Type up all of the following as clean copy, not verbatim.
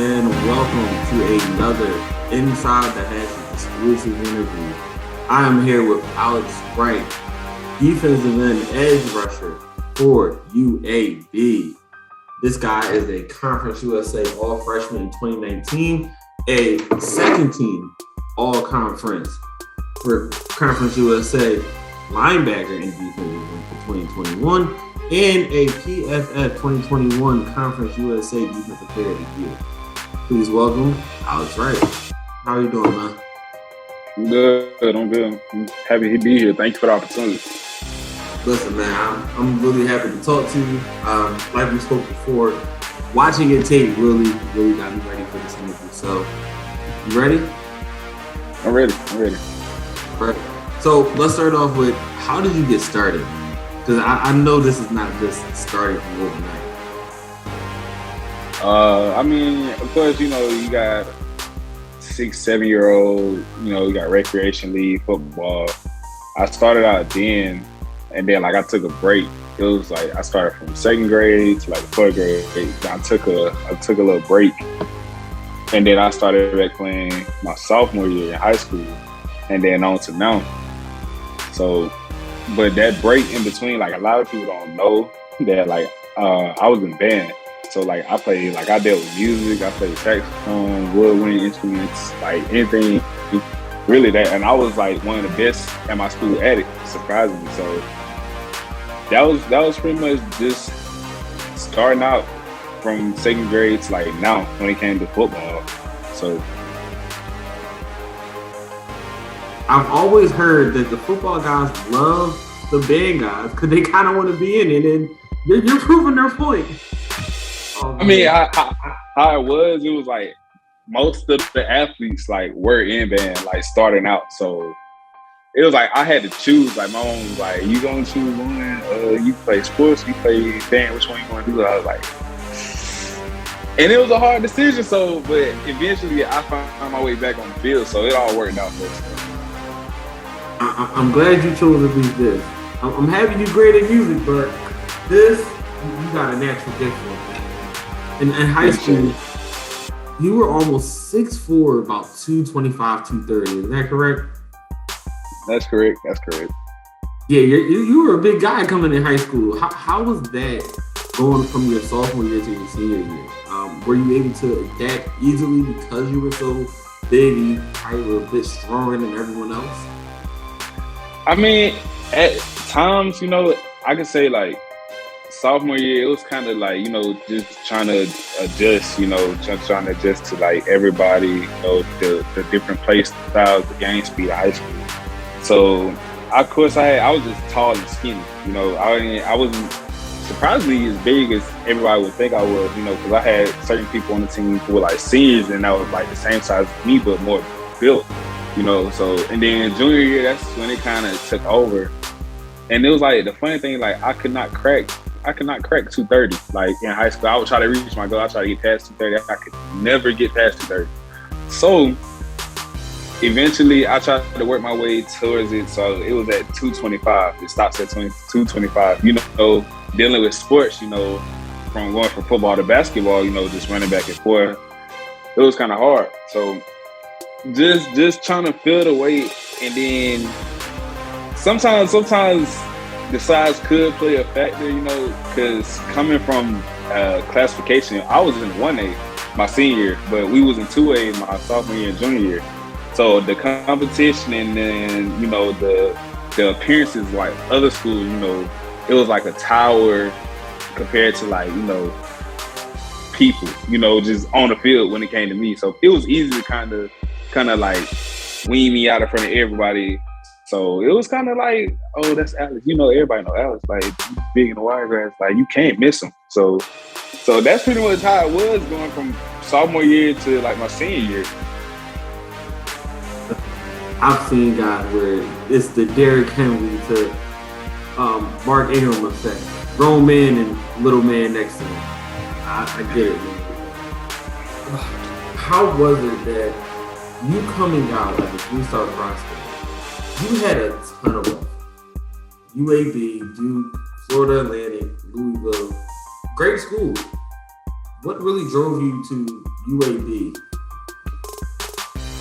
and welcome to another Inside the Hatch exclusive interview. I am here with Alex Wright, defensive end edge rusher for UAB. This guy is a Conference USA All-Freshman in 2019, a second team All-Conference for Conference USA linebacker in defense for 2021, and a PFF 2021 Conference USA Defensive Player of the Year. Please welcome Alex Wright. How are you doing, man? I'm good. I'm happy to be here. Thank you for the opportunity. Listen, man, I'm really happy to talk to you. Like we spoke before, watching it tape really got me ready for this interview. So, you ready? I'm ready. Right. So let's start off with, how did you get started? Because I know this is not just starting from overnight. Of course, you got 6-7-year-old, you got recreation league football. I started out then, and then I took a break. It was I started from second grade to fourth grade. I took a little break, and then I started back playing my sophomore year in high school, and then on to now. So, but that break in between, a lot of people don't know that I was in band. So I played, I dealt with music, I played saxophone, woodwind instruments, anything really that. And I was one of the best at my school at it, surprisingly. So that was pretty much just starting out from second grade to now when it came to football. So I've always heard that the football guys love the band guys because they kind of want to be in it, and you're proving their point. How it was most of the athletes were in band starting out. So it was I had to choose. My mom was you gonna choose one? You play sports, you play band, which one you gonna do? I was and it was a hard decision. So, but eventually I found my way back on the field. So it all worked out for us. I'm glad you chose at least this. I'm happy you're great at music, but this, you got a natural gift for it. In high school, you were almost 6'4", about 225, 230. Is that correct? That's correct. Yeah, you were a big guy coming in high school. How was that going from your sophomore year to your senior year? Were you able to adapt easily because you were so big and you probably were a bit stronger than everyone else? At times, I could say sophomore year, it was kind of just trying to adjust, trying to adjust to everybody, the different play styles, the game speed of high school. So, of course, I was just tall and skinny, I wasn't surprisingly as big as everybody would think I was, because I had certain people on the team who were seniors and that was the same size as me, but more built. So, and then junior year, that's when it kind of took over. And it was the funny thing, I could not crack 230. In high school, I would try to reach my goal. I try to get past 230. I could never get past 230. So, eventually, I tried to work my way towards it. So, it was at 225. It stops at 225. Dealing with sports, from going from football to basketball, just running back and forth, it was kind of hard. So, just trying to feel the weight, and then sometimes the size could play a factor, because coming from classification, I was in 1A my senior year, but we was in 2A my sophomore year and junior year. So the competition and then the appearances other schools, it was a tower compared to people, just on the field when it came to me. So it was easy to kind of wean me out in front of everybody. So it was kind of oh, that's Alex. Everybody know Alex. He's big in the wiregrass. You can't miss him. So that's pretty much how it was going from sophomore year to my senior year. I've seen guys where it's the Derrick Henry to Mark Ingram effect. Grown man and little man next to him. I get it, man. How was it that you coming out like a three-star prospect? You had a ton of offers. UAB, Duke, Florida Atlantic, Louisville, great schools. What really drove you to UAB?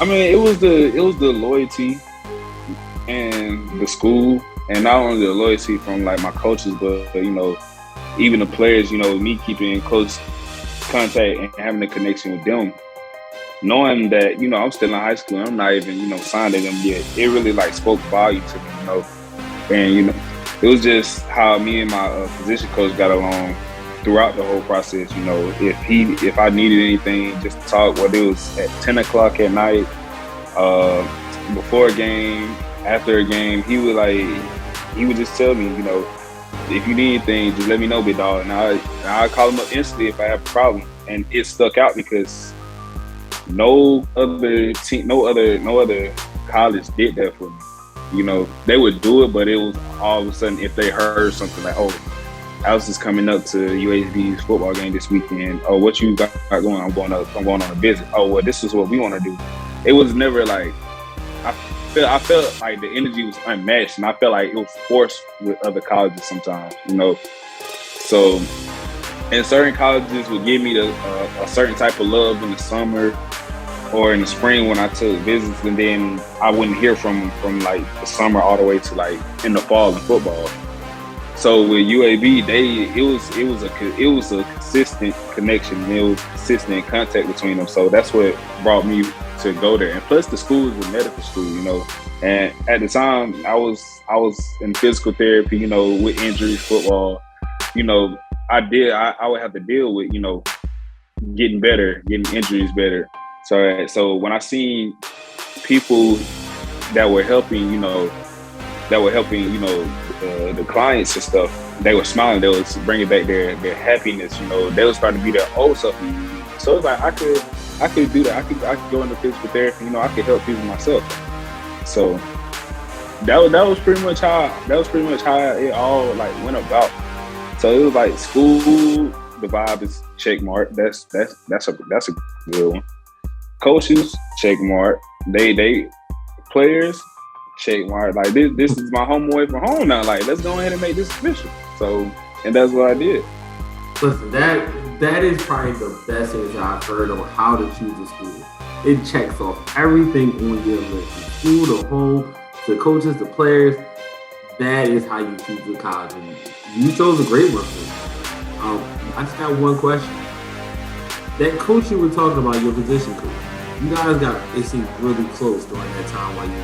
I mean, it was the loyalty and the school, and not only the loyalty from like my coaches, but even the players. Me keeping in close contact and having a connection with them, knowing that I'm still in high school, and I'm not even signed to them yet. It really like spoke volume to me, and it was just how me and my position coach got along throughout the whole process. If I needed anything, just to talk, whether it was at 10 o'clock at night, before a game, after a game, he would just tell me, if you need anything, just let me know, big dog, and I call him up instantly if I have a problem, and it stuck out because no other team, no other college did that for me. They would do it, but it was all of a sudden if they heard something like, oh, Alex is coming up to UHB's football game this weekend. Oh, what you got going? I'm going on a visit. Oh, well, this is what we want to do. It was never like I felt like the energy was unmatched, and I felt like it was forced with other colleges sometimes. So, and certain colleges would give me a certain type of love in the summer or in the spring when I took visits, and then I wouldn't hear from like the summer all the way to like in the fall in football. So with UAB, it was a consistent connection. And it was consistent contact between them. So that's what brought me to go there. And plus, the school is a medical school, And at the time, I was in physical therapy, with injuries, football. I would have to deal with getting better, getting injuries better. So when I seen people that were helping, the clients and stuff, they were smiling. They was bringing back their happiness. They was starting to be their old self. So it's like I could do that. I could go into physical therapy. I could help people myself. So that was pretty much how it all like went about. So it was like school. The vibe is check mark. That's a good one. Coaches, check mark. They players, check mark. Like this is my home away from home now. Like, let's go ahead and make this official. So, and that's what I did. Listen, that is probably the best answer I've heard on how to choose a school. It checks off everything on your list. The school, the home, the coaches, the players. That is how you choose the college. And you chose a great one for me. I just got one question. That coach you were talking about, your position coach, you guys it seemed really close during that time while you.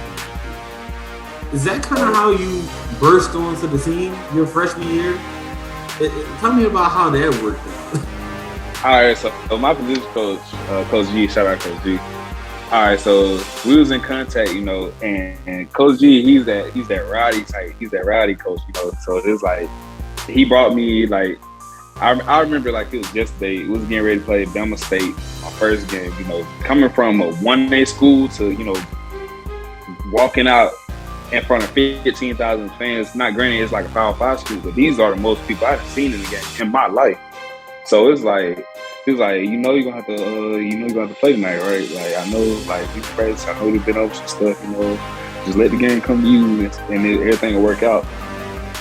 Is that kind of how you burst onto the scene your freshman year? Tell me about how that worked out. All right, so my position coach, Coach G, shout out Coach G. All right, so we was in contact, and Coach G, he's that rowdy type. He's that rowdy coach, So it's like he brought me like I remember like it was yesterday. We was getting ready to play Bama State, my first game. Coming from a 1A school to walking out in front of 15,000 fans. Not granted, it's like a Power 5 school, but these are the most people I've seen in the game in my life. So it's like you're gonna have to play tonight, right? Like I know, like you practice. I know you've been over some stuff. Just let the game come to you, and everything will work out.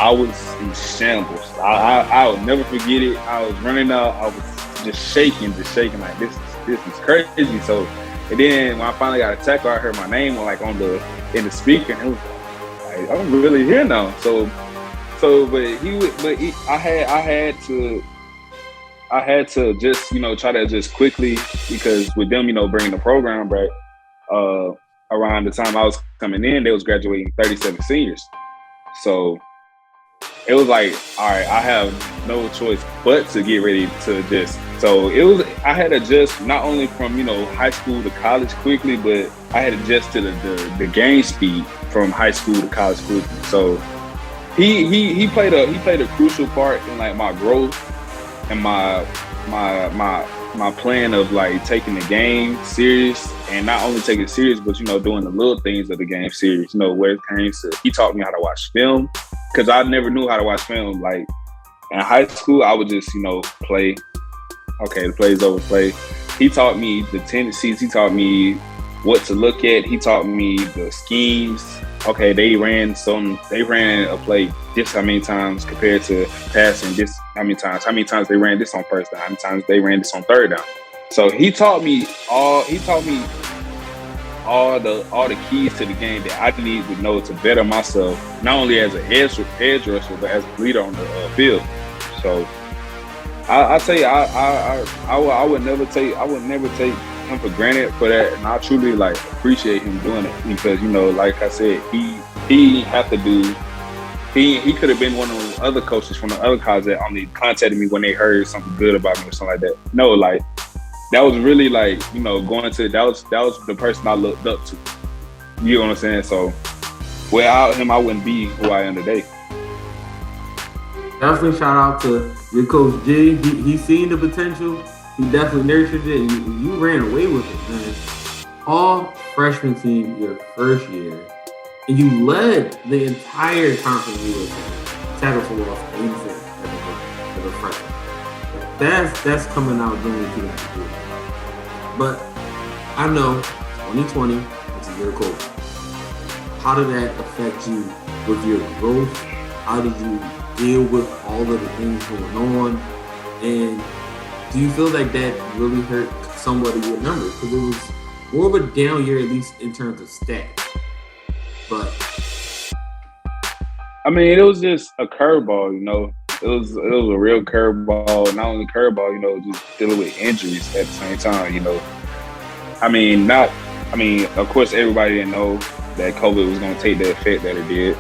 I was in shambles. I will never forget it. I was running out. I was just shaking like this is crazy. So, and then when I finally got a tackle, I heard my name like in the speaker, and it was like I'm really here now. I had to just try to adjust quickly because with them bringing the program back around the time I was coming in, they was graduating 37 seniors. So it was like, all right, I have no choice but to get ready to adjust. So I had to adjust not only from, high school to college quickly, but I had to adjust to the game speed from high school to college quickly. So he played a crucial part in like my growth and my plan of like taking the game serious, and not only taking it serious, but doing the little things of the game serious. Where it came to, he taught me how to watch film, because I never knew how to watch film. Like in high school, I would just play. Okay, the play's over, play. He taught me the tendencies. He taught me what to look at. He taught me the schemes. Okay, they ran a play this how many times compared to passing this how many times they ran this on first down, how many times they ran this on third down. So he taught me all the keys to the game that I need to know to better myself, not only as an edge rusher, but as a leader on the field. So I tell you, I would never take him for granted for that, and I truly like appreciate him doing it because like I said, he have to do. He could have been one of those other coaches from the other college that only contacted me when they heard something good about me or something like that. No, like that was really like going to that was the person I looked up to. You know what I'm saying? So without him, I wouldn't be who I am today. Definitely shout out to your coach G. He seen the potential. He definitely nurtured it, and you ran away with it, man. All freshman team your first year, and you led the entire conference USA tackle for loss 86 as a freshman. That's coming out doing what you have to do. But I know 2020 is a year coach. How did that affect you with your growth? How did you deal with all of the things going on? And do you feel like that really hurt somewhat of your numbers? Because it was more of a down year, at least in terms of stats. But I mean, it was just a curveball, It was a real curveball. Not only curveball, just dealing with injuries at the same time, of course, everybody didn't know that COVID was going to take the effect that it did,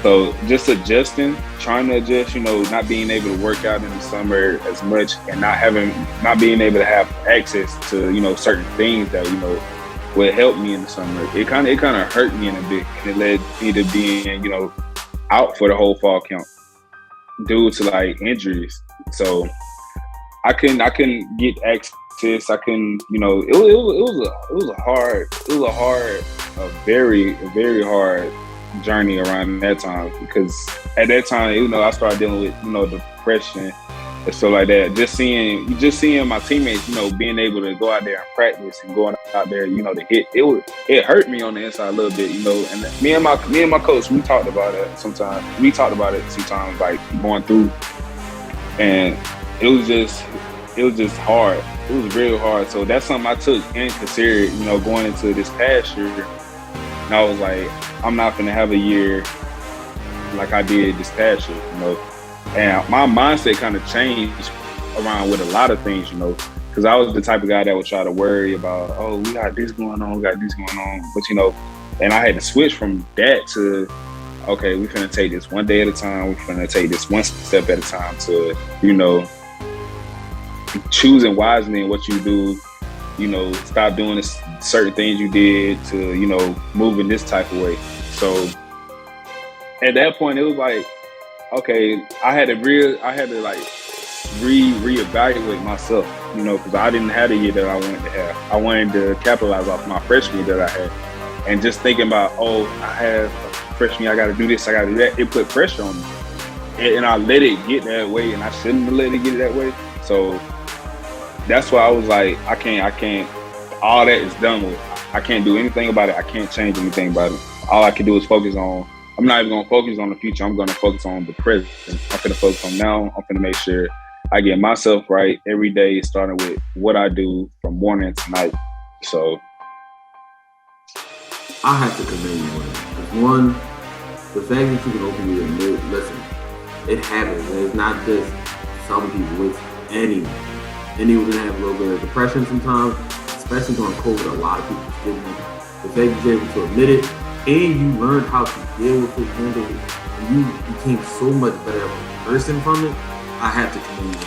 So just adjusting, trying to adjust, not being able to work out in the summer as much and not being able to have access to, certain things that, would help me in the summer. It kind of hurt me in a bit, and it led me to being, out for the whole fall camp due to like injuries. So I couldn't get access. I couldn't, it was a very, very hard journey around that time, because at that time, I started dealing with, depression and stuff like that. Just seeing my teammates, being able to go out there and practice and going out there, to hit, it hurt me on the inside a little bit, and me and my coach, we talked about it sometimes, like going through, and it was just hard. It was real hard. So that's something I took and considered, going into this past year. And I was like, I'm not going to have a year like I did this past year, And my mindset kind of changed around with a lot of things, because I was the type of guy that would try to worry about, oh, we got this going on. But, and I had to switch from that to, okay, we're going to take this one day at a time. We're going to take this one step at a time to, choosing wisely in what you do, stop doing this certain things you did to, move in this type of way. So at that point, it was like, okay, I had to reevaluate myself, because I didn't have the year that I wanted to have. I wanted to capitalize off my freshman year that I had. And just thinking about, oh, I have a freshman year, I got to do this, I got to do that, it put pressure on me. And I let it get that way, and I shouldn't have let it get that way. So that's why I was like, I can't, all that is done with. I can't do anything about it. I can't change anything about it. All I can do is focus on, I'm not even going to focus on the future. I'm going to focus on the present. I'm going to focus on now. I'm going to make sure I get myself right every day, starting with what I do from morning to night. So I have to commend you on that. One, the fact that you can openly admit, listen, it happens. It's not just some people, it's anyone. Anyone can have a little bit of depression sometimes, especially during COVID. A lot of people did it. The fact that you're able to admit it, and you learned how to deal with it, handle it, and you became so much better of a person from it, I have to commend you.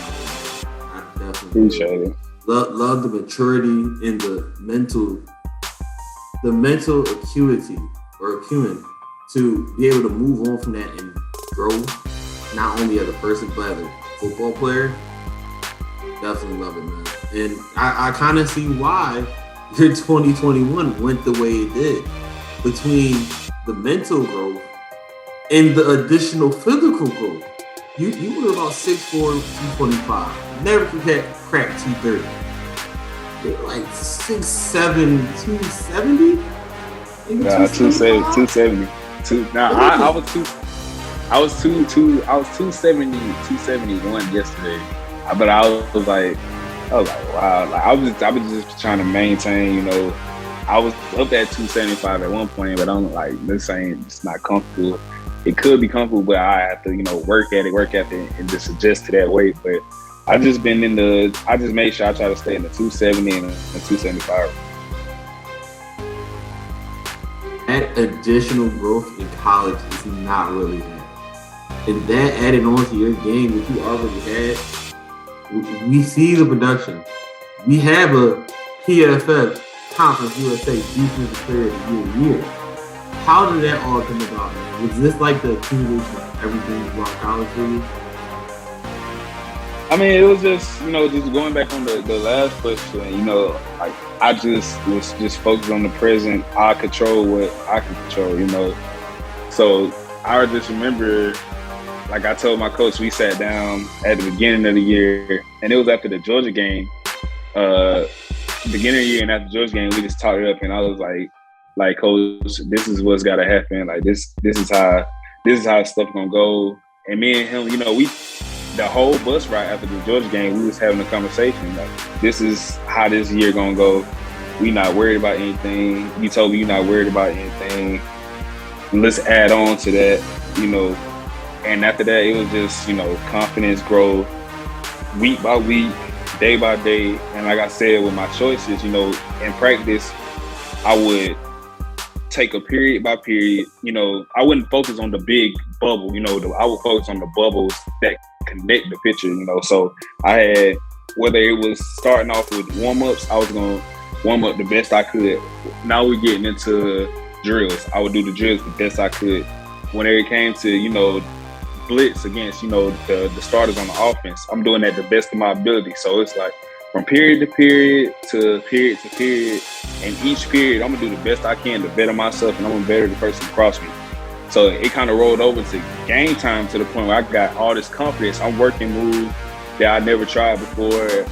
I definitely appreciate it. Love the maturity and the mental acuity or acumen to be able to move on from that and grow, not only as a person, but as a football player. Definitely love it, man. And I kind of see why your 2021 went the way it did. Between the mental growth and the additional physical growth. You were about 6'4", 225. Never could crack 230. like 6'7", 270. Maybe Nah, 275. 270. Nah, I was 270, 271 yesterday. But I was like, wow. Like I was just trying to maintain, you know. I was up at 275 at one point, but I'm like, it's not comfortable. It could be comfortable, but I have to, you know, work at it, and just adjust to that weight. But I just made sure I try to stay in the 270 and the 275. That additional growth in college is not really there. And that added on to your game, which you already had, we see the production. We have a PFF Conference USA Defensive Player of the Year. How did that all come about, man? Was this like the accumulation of everything throughout college for you? I mean, it was just, you know, just going back on the last question, you know, like I just was just focused on the present. I control what I can control, you know. So I just remember, like I told my coach, we sat down at the beginning of the year, and it was after the Georgia game. Beginning of the year and after the Georgia game, we just talked it up, and I was like, coach, this is what's got to happen. Like this is how stuff gonna go. And me and him, you know, the whole bus ride after the Georgia game, we was having a conversation. Like, this is how this year gonna go. We not worried about anything. You told me you're not worried about anything. Let's add on to that, you know. And after that, it was just, you know, confidence grow week by week, day by day. And like I said, with my choices, you know, in practice, I would take a period by period. You know, I wouldn't focus on the big bubble, you know, I would focus on the bubbles that connect the picture, you know. So I had, whether it was starting off with warm-ups, I was going to warm up the best I could. Now we're getting into drills. I would do the drills the best I could. Whenever it came to, you know, blitz against, you know, the starters on the offense, I'm doing that the best of my ability. So it's like from period to period to period to period, and each period I'm gonna do the best I can to better myself, and I'm gonna better the person across me. So it kind of rolled over to game time, to the point where I got all this confidence. I'm working moves that I never tried before.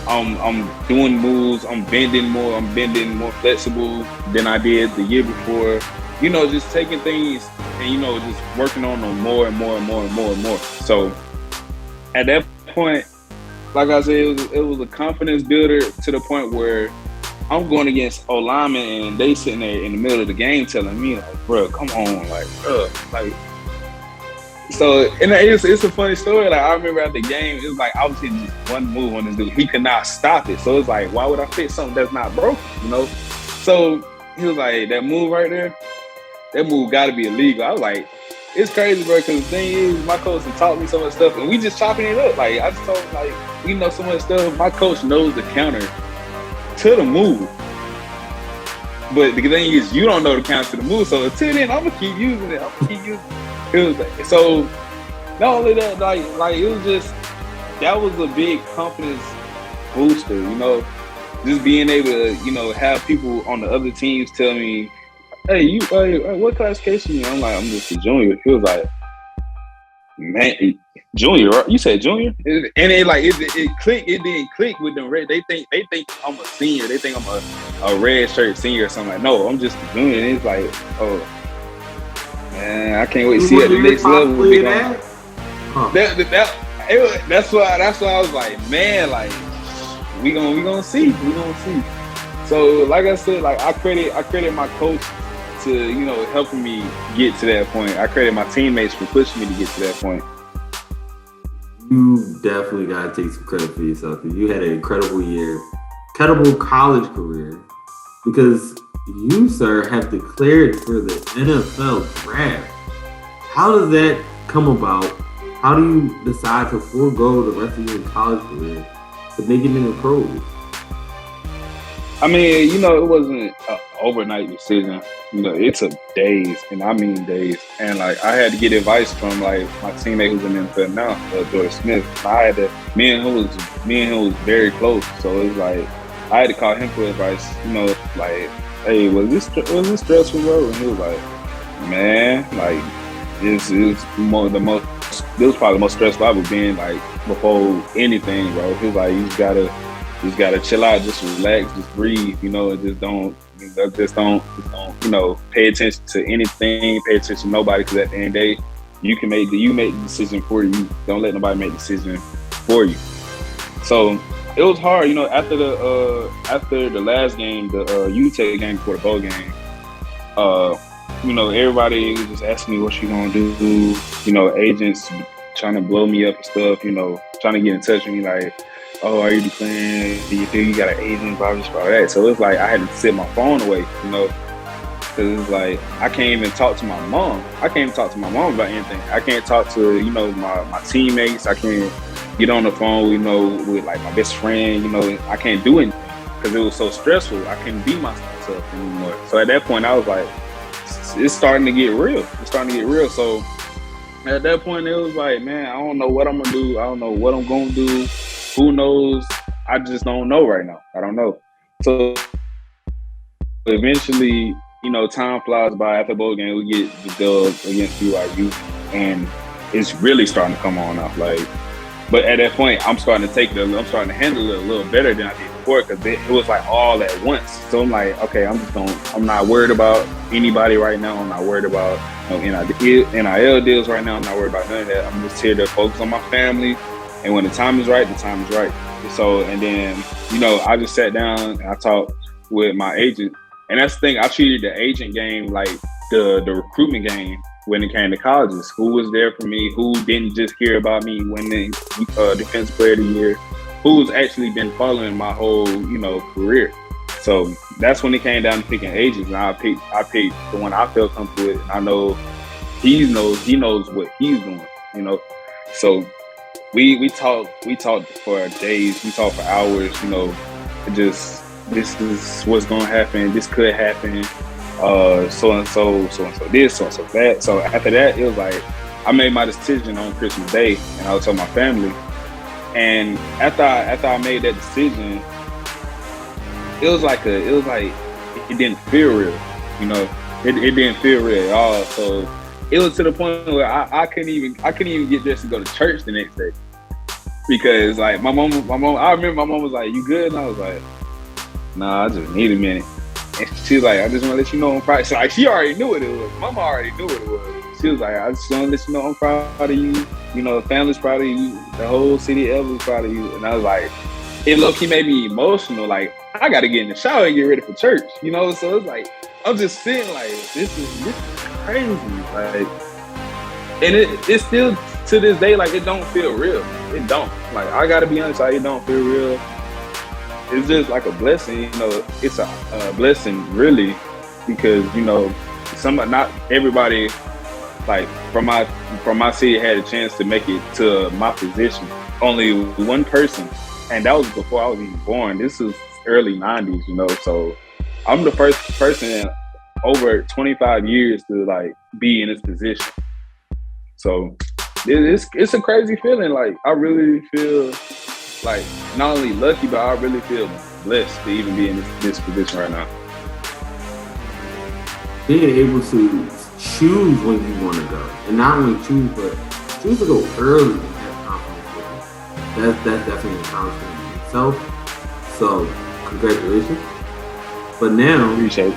I'm doing moves. I'm bending more flexible than I did the year before. You know, just taking things and, you know, just working on them more and more and more and more and more. So at that point, like I said, it was a confidence builder to the point where I'm going against O-linemen and they sitting there in the middle of the game telling me, like, bro, come on, like, bro, like. So, and it's a funny story. Like, I remember at the game, it was like I was hitting just one move on this dude. He could not stop it. So it's like, why would I fix something that's not broken, you know? So he was like, that move right there, that move got to be illegal. I was like, it's crazy, bro, because the thing is, my coach had taught me so much stuff, and we just chopping it up. Like, I just told him, like, we know so much stuff. My coach knows the counter to the move. But the thing is, you don't know the counter to the move. So until then, I'm going to keep using it. It was like, so not only that, like it was just, that was a big confidence booster, you know, just being able to, you know, have people on the other teams tell me, hey, what classification you? I'm like, I'm just a junior. He was like, man, junior, right? You said junior? And it clicked. It didn't click with them. They think I'm a senior. They think I'm a red shirt senior or something. Like, no, I'm just a junior. And it's like, oh, man, I can't wait to see at the next level. That's why I was like, man, like we gonna see. So like I said, like I credit my coach to, you know, helping me get to that point. I credit my teammates for pushing me to get to that point. You definitely gotta take some credit for yourself. You had an incredible year, incredible college career, because you, sir, have declared for the NFL draft. How does that come about? How do you decide to forego the rest of your college career to make it in the pros? I mean, you know, it wasn't an overnight decision. You know, it took days, and I mean days. And like, I had to get advice from like my teammate who's in the NFL now, George Smith. Me and him was very close. So it was like, I had to call him for advice. You know, like, hey, was this stressful, bro? And he was like, man, like, this was probably the most stressful I've ever been, like, before anything, bro. He was like, you just gotta just gotta chill out, just relax, just breathe, and just don't, pay attention to anything, pay attention to nobody, because at the end of the day, you make the decision for you. Don't let nobody make the decision for you. So it was hard, after the last game, the UTEP game before the bowl game. Everybody was just asking me what you gonna do. Agents trying to blow me up and stuff. Trying to get in touch with me like, oh, are you declaring? Do you think you got an agent? Blah, blah, blah, that. So it's like I had to sit my phone away, because it's like I can't even talk to my mom. I can't even talk to my mom about anything. I can't talk to my teammates. I can't get on the phone, with like my best friend. I can't do anything because it was so stressful. I couldn't be myself anymore. So at that point, I was like, it's starting to get real. It's starting to get real. So at that point, it was like, man, I don't know what I'm gonna do. I don't know what I'm gonna do. Who knows? I just don't know right now. I don't know. So eventually, time flies by. After the bowl game, we get the dub against BYU, and it's really starting to come on now. But at that point, I'm starting to handle it a little better than I did before, because it was like all at once. So I'm like, okay, I'm not worried about anybody right now. I'm not worried about NIL deals right now. I'm not worried about none of that. I'm just here to focus on my family. And when the time is right, the time is right. So, and then, I just sat down and I talked with my agent. And that's the thing, I treated the agent game like the recruitment game when it came to colleges. Who was there for me? Who didn't just hear about me winning Defensive Player of the Year? Who's actually been following my whole, career? So that's when it came down to picking agents. And I picked the one I felt comfortable with. And I know he knows what he's doing, So we talked for days, we talked for hours, this is what's gonna happen, this could happen, so and so this, so and so that. So after that, it was like I made my decision on Christmas Day, and I was telling my family. And after I made that decision, it was like it didn't feel real, it didn't feel real at all. So it was to the point where I couldn't even get dressed to go to church the next day, because like my mom, I remember my mom was like, "You good?" And I was like, "Nah, I just need a minute." And she was like, "I just want to let you know I'm proud." So like she already knew what it was. Mama already knew what it was. She was like, "I just want to let you know I'm proud of you. The family's proud of you. The whole city of Ellen's proud of you." And I was like, it low-key made me emotional. Like, I got to get in the shower and get ready for church. So it's like I'm just sitting like, this is crazy. Like, and it's still to this day, like, it don't feel real. It don't. Like, I gotta be honest, it don't feel real. It's just like a blessing, it's a blessing really, because not everybody like from my city had a chance to make it to my position. Only one person, and that was before I was even born. This is early 90s, so I'm the first person in over 25 years to like be in this position. So it's a crazy feeling. Like, I really feel like not only lucky, but I really feel blessed to even be in this position right now. Being able to choose when you want to go, and not only choose, but choose to go early and have confidence with it. That's definitely an accomplishment in itself. So congratulations. But now, as you said,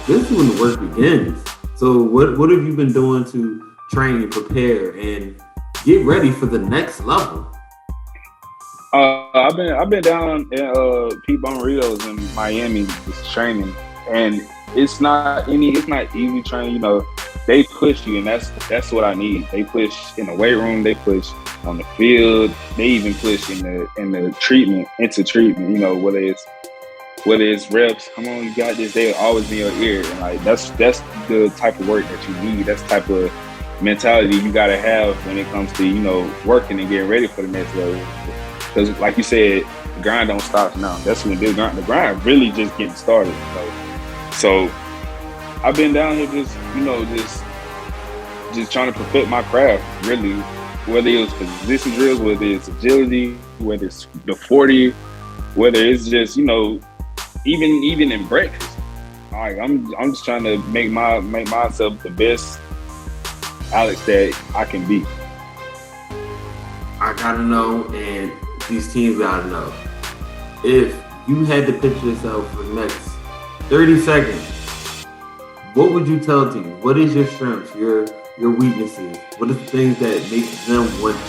this is when the work begins. So what have you been doing to train and prepare and get ready for the next level? I've been down at Pete Bonritos in Miami just training, and it's not easy training. They push you, and that's what I need. They push in the weight room, they push on the field, they even push in the treatment, whether it's reps, come on, you got this, they'll always be in your ear. And like that's the type of work that you need. That's the type of mentality you gotta have when it comes to, working and getting ready for the next level. Because like you said, the grind don't stop now. That's when the grind really just getting started. So I've been down here just trying to perfect my craft, really. Whether it was position drills, whether it's agility, whether it's the 40, whether it's just, even in breakfast. Like, I'm just trying to make myself the best Alex that I can be. I gotta know, and these teams gotta know. If you had to picture yourself for the next 30 seconds, what would you tell a team? What is your strengths, your weaknesses? What are the things that make them want you?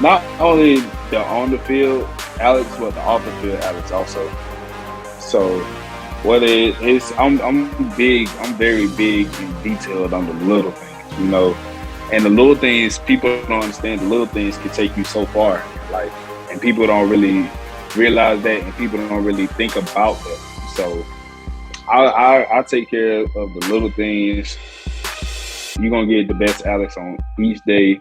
Not only the on the field Alex, but the off the field Alex also. So whether it's I'm very big and detailed on the little things, you know. And the little things, people don't understand. The little things can take you so far in life, and people don't really realize that, and people don't really think about that. So I take care of the little things. You're gonna get the best Alex on each day.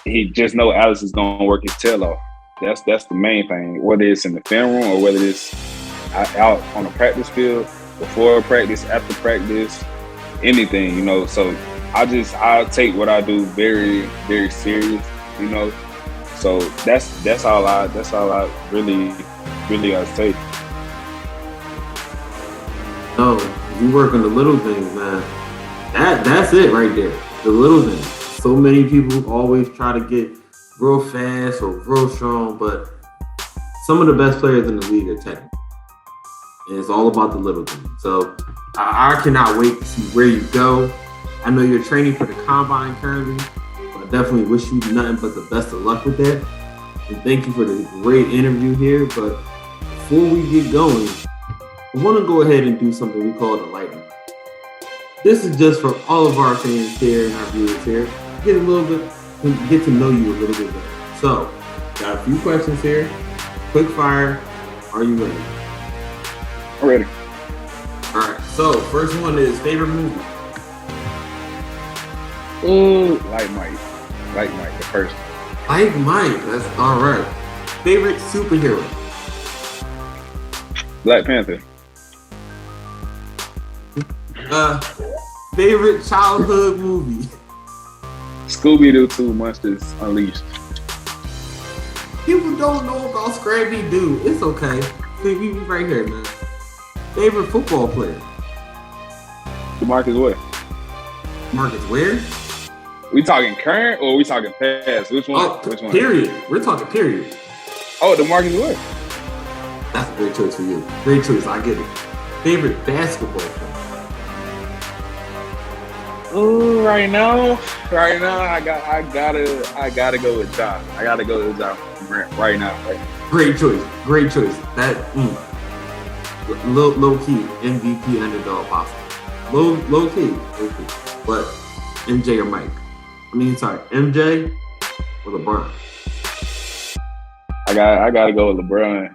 He just know Alex is gonna work his tail off. That's the main thing. Whether it's in the film room or whether it's out on the practice field, before practice, after practice, anything, you know. So I take what I do very, very serious, you know. So that's all I really gotta say. No, you work on the little things, man. That's it right there. The little things. So many people always try to get real fast or real strong, but some of the best players in the league are technical. And it's all about the little things. So I cannot wait to see where you go. I know you're training for the combine currently, but I definitely wish you nothing but the best of luck with that. And thank you for the great interview here. But before we get going, I want to go ahead and do something we call the lightning. This is just for all of our fans here and our viewers here. Get to know you a little bit better. So, got a few questions here. Quick fire. Are you ready? I'm ready. All right. So, first one is favorite movie. Ooh, like Mike, the first. Like Mike. That's all right. Favorite superhero. Black Panther. Favorite childhood movie. Scooby-Doo 2 Monsters Unleashed. People don't know about Scrappy-Doo. It's okay. We right here, man. Favorite football player. Marcus Ware. Marcus Ware? We talking current or we talking past? Which one? Oh, Which one? Period. We're talking period. Oh, the Marcus Ware. That's a great choice for you. Great choice. I get it. Favorite basketball player. Ooh, right now, I gotta go with Ja. I gotta go with Ja right now. Great choice. That low key MVP underdog possible. Low key. But MJ or Mike? MJ or LeBron? I gotta go with LeBron.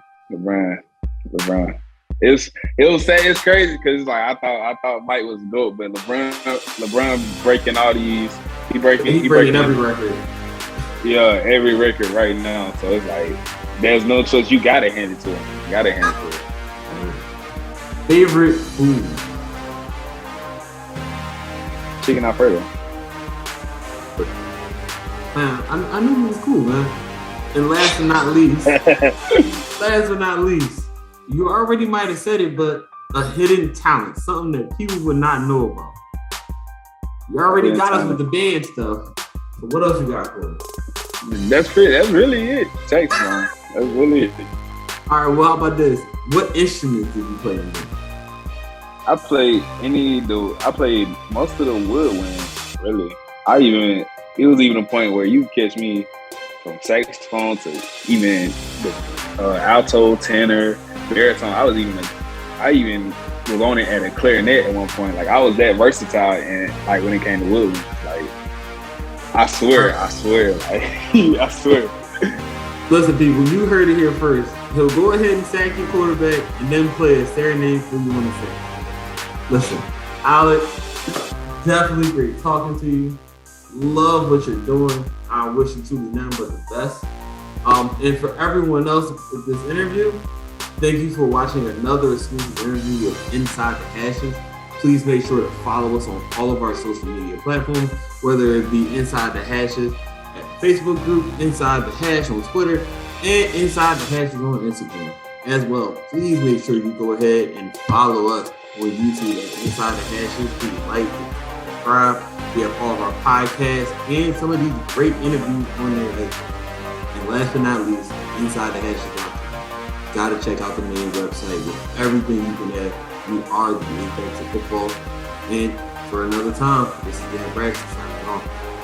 It's crazy because it's like I thought Mike was GOAT, but LeBron breaking all these. He breaking every record. Yeah, every record right now. So it's like there's no choice. You gotta hand it to him. Favorite food. Chicken Alfredo. Man, I knew he was cool, man. And last but not least, you already might have said it, but a hidden talent, something that people would not know about. You already got us with the band stuff. So what else you got for us? That's really it. Text, man. That's really it. All right, well, how about this? What instruments did you play in? I played most of the woodwinds, really. It was even a point where you catch me from saxophone to even the alto, tenor, baritone. I even was on it at a clarinet at one point. Like I was that versatile, and like when it came to woodwinds, like I swear, like I swear. Listen, people, you heard it here first. He'll go ahead and sack your quarterback and then play a serenade for you on the field. Listen, Alex, definitely great talking to you. Love what you're doing. I wish you two nothing but the best. And for everyone else with this interview, thank you for watching another exclusive interview with Inside the Hashes. Please make sure to follow us on all of our social media platforms, whether it be Inside the Hashes at Facebook group, Inside the Hash on Twitter, and Inside the Hashes on Instagram as well. Please make sure you go ahead and follow us on YouTube at Inside the Hashes. Please like, subscribe. We have all of our podcasts and some of these great interviews on there. And last but not least, Inside the Hashtag. Gotta check out the main website with everything you can have. We are the Apex of football. And for another time, this is Dan Braxton signing off.